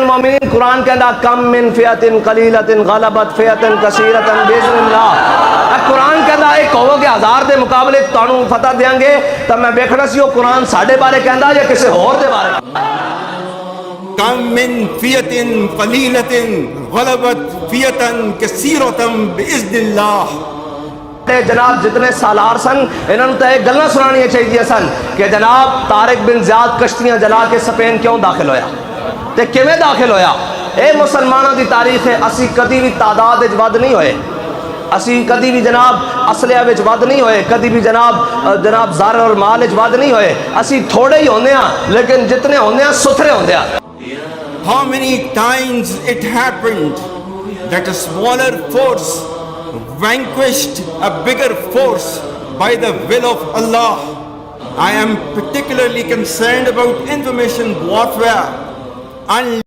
मोमिन कुरान कहता कम मिन फियतिन कलीलतिन गलबत फियतन कसीरतन बिइज़्निल्लाह। कुरान कहता एक होवोगे हज़ार के मुकाबले तुहानू फतह देंगे। तो मैं देखना सी कुरान साढ़े बारे कहता या किसी होर दे बारे। कम मिन फियतिन कलीलतिन गलबत फियतन कसीरतन बिइज़्निल्लाह। जनाब जितने सालार सन इन्होंने तो एक गल्लां सुनानियां चाहिए सन कि जनाब तारिक बिन ज़ियाद कश्तियां जला के स्पेन क्यों दाखिल होया ते किवें दाखिल होया। ये मुसलमानों की तारीख है। असी कभी भी तादाद विच वध नहीं होए, असी कभी भी जनाब असलिया विच वध नहीं होए, कभी भी जनाब ज़र और माल विच वध नहीं होए। असी थोड़े ही होंदे हां लेकिन जितने होंदे हां सुथरे होंदे हां। How many times it happened that a smaller force vanquished a bigger force by the will of Allah. I am particularly concerned about information warfare.